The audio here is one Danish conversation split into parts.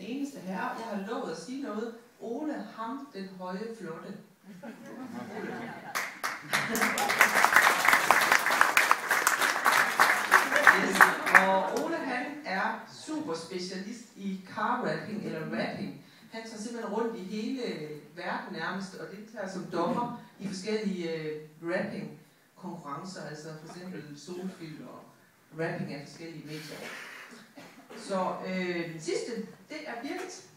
eneste herre. Jeg har lovet at sige noget. Ole, ham den høje flotte. Yes. Og Ole, han er super specialist i car rapping eller rapping. Han tager simpelthen rundt i hele verden nærmest og deltager som dommer i forskellige rapping konkurrencer, altså for eksempel solfilm og rapping af forskellige medier. Så den sidste, det er Birgit.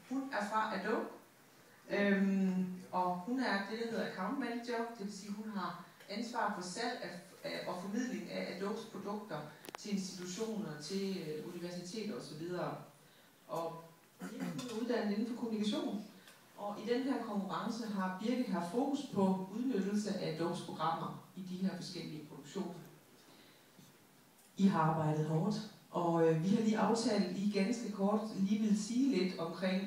Hun er fra Adobe, og hun er det, der hedder account manager, det vil sige, hun har ansvar for salg og formidling af Adobes produkter til institutioner, til universiteter osv. Og Birgit er uddannet inden for kommunikation, og i den her konkurrence har Birgit haft fokus på udnyttelse af Adobes programmer i de her forskellige produktioner. I har arbejdet hårdt, og vi har lige aftalt, at I ganske kort lige vil sige lidt omkring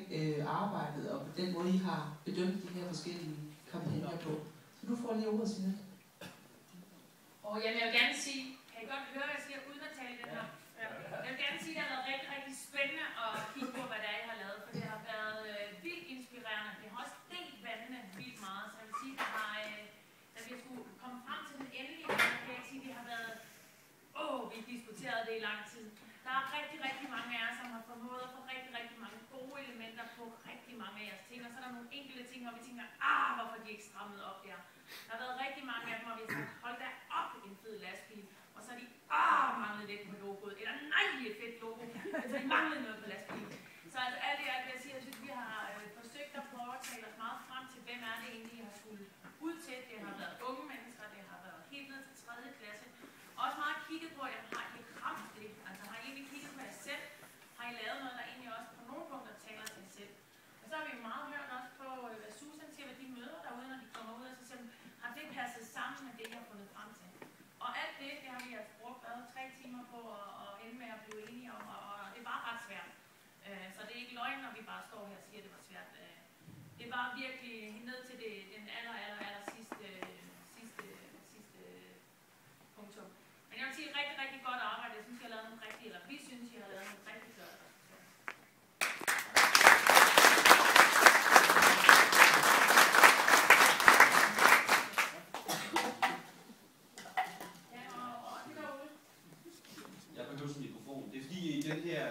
arbejdet og den måde, I har bedømt de her forskellige kampagner på. Så du får lige ordet, Signe. Og jeg vil gerne sige, kan I godt høre, hvad jeg siger uden at tale den her? Jeg vil gerne sige, at det har været rigtig, rigtig spændende at kigge på, hvad det er, I har lavet, for det har været vildt inspirerende. Det har også delt vandene vildt meget, så jeg vil sige, at vi skulle komme frem til den endelige, kan jeg ikke sige, det har været, vi diskuterede det i lang tid. Der er rigtig, rigtig mange af jer, som har formået at få rigtig, rigtig mange gode elementer på rigtig mange af jeres ting, og så er der nogle enkelte ting, hvor vi tænker, hvorfor de ikke strammet op der. Der har været rigtig mange af dem, hvor vi har sagt, hold da op, en fed lastbil, og så er de, manglet lidt på logoet, eller nej, det er et fedt logo, men så de manglede noget på lastbilen. Så altså alt det, jeg vil sige, jeg synes, vi har forsøgt at prøve at tale os meget frem til, hvem er det egentlig, I har skulle ud til. Det har været unge mennesker, det har været helt ned til 3. klasse. Også meget kigget på, at har I ramt det? Altså har I egentlig kigget på jer selv? Har I lavet noget, der egentlig også på nogle punkter taler til jer selv? Og så har vi jo meget hørt også på, hvad Susan siger, hvad de møder derude, når de kommer ud, og så siger, har det passet sammen med det, I har fundet frem til? Og alt det har vi altså brugt 3 timer på at ende med at blive enige om, og det var ret svært. Så det er ikke løgn, når vi bare står her og siger, at det var svært. Det var virkelig ned til den aller sidste punktum. Men jeg vil sige rigtig, rigtig godt arbejde. Jeg synes, I har lavet noget rigtigt, eller vi synes, I har lavet noget rigtig godt. Jeg behøver en mikrofon. Det er fordi i den her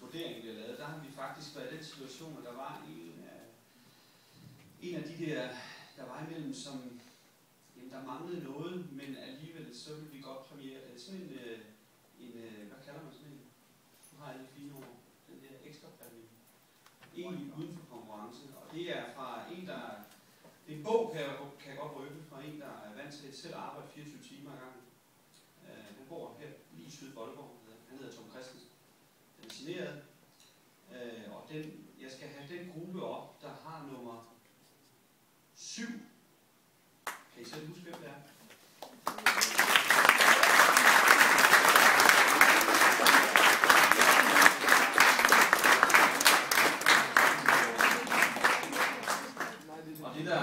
vurdering, vi har lavet, der har vi faktisk været i den situation, at der var en af de der var imellem, som der manglede noget, men alligevel så ville vi godt premiere sådan en hvad kalder man sådan en? Nu har jeg lidt fine ord. Den der ekstra præmie. Egentlig uden for konkurrence. Og det er fra en, der... Det er en bog, kan jeg godt røbe, fra en, der er vant til at selv arbejde 24 timer ad gangen. Han bor her lige i Syd Boldborg. Han hedder Tom Christensen. Den er signeret. Og jeg skal have den gruppe op, der har nummer 7. Kan I selv huske, hvem det er? Og det der,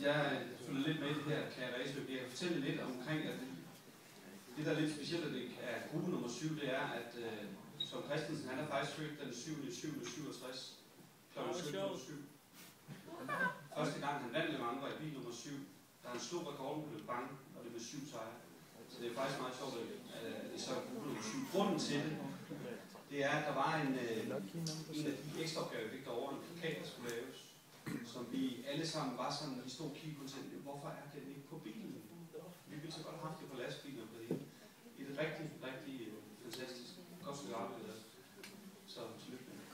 jeg følger lidt med det her, kan jeg kan fortælle lidt omkring, at det der er lidt specielt, at det er gruppe nummer 7, det er, at Tom Christensen, han er faktisk født den 7.7.67 kl. 17.07. Første gang han vandt Le Mans var i bil nummer 7, da han slog rekorden på Le Mans, og det blev 7 sejre. Så det er faktisk meget sjovt, at det så er gruppe nummer 7. Grunden til det er, at der var en af de ekstra opgaver, vi fik derovre, en plakat, der skulle laves, som vi alle sammen var sådan, når vi stod og kiggede på til, hvorfor er den ikke på bilen? Vi ville så godt have haft det på lastbilen og på det hele. Det er et rigtig, rigtig fantastisk godt stykke arbejde. Så tillykke med det.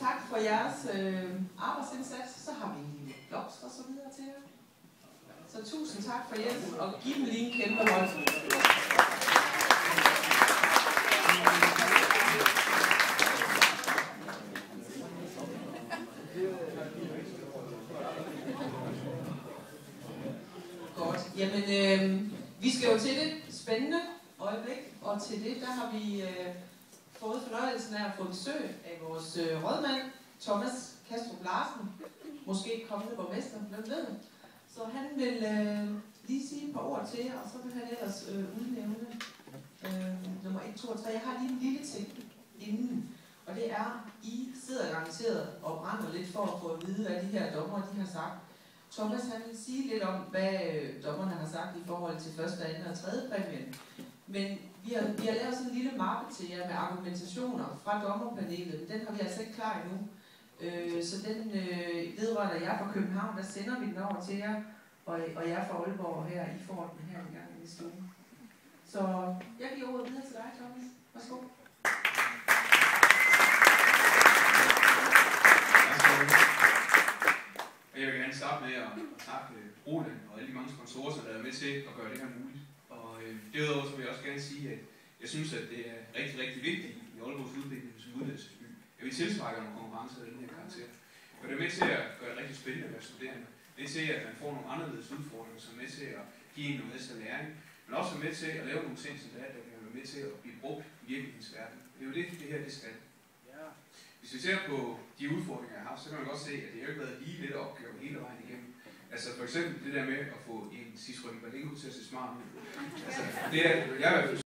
Tak for jeres arbejdsindsats. Så har vi en lille blomst og så videre til jer. Så tusind tak for hjælpen, og giv dem lige en kæmpe hånd. Godt. Jamen, vi skal jo til det spændende øjeblik, og til det, der har vi fået fornøjelsen af at få besøg af vores rådmand, Thomas Kastrup Larsen, måske kommende borgmester, hvem ved. Så han vil lige sige ordet til jer, og så vil han ellers udnævne nummer 1, 2 og 3. Jeg har lige en lille ting inden, og det er, I sidder garanteret og brænder lidt for at få at vide, hvad de her dommere de har sagt. Thomas, han vil sige lidt om, hvad dommerne har sagt i forhold til første, anden og tredje præmien. Men vi har lavet sådan en lille mappe til jer med argumentationer fra dommerpanelet, men den har vi altså ikke klar endnu. Så den vedrørende jer fra København, der sender vi den over til jer, og jer fra Aalborg her, I får den her en gang i næste uge. Så jeg giver ordet videre til dig, Thomas. Værsgo. Jeg vil gerne starte med at takke Roland og alle de mange sponsorer, der har været med til at gøre det her muligt. Og derudover så vil jeg også gerne sige, at jeg synes, at det er rigtig, rigtig vigtigt i Aalborgs udvikling som uddannelsesby, at vi tiltrækker nogle konkurrencer af den her karakter. For det er med til at gøre det rigtig spændende at være studerende. Det er til, at man får nogle anderledes udfordringer, som er med til at give en noget ekstra læring, men også er med til at lave nogle ting, som der kan være med til at blive brugt i virkelighedens verden. Det er jo det her det skal. Hvis vi ser på de udfordringer, jeg har haft, så kan man godt se, at det har ikke været lige lidt opgave hele vejen igennem. Altså for eksempel det der med at få en Citroën Berlingo til at se smart ud. Altså, det er, jeg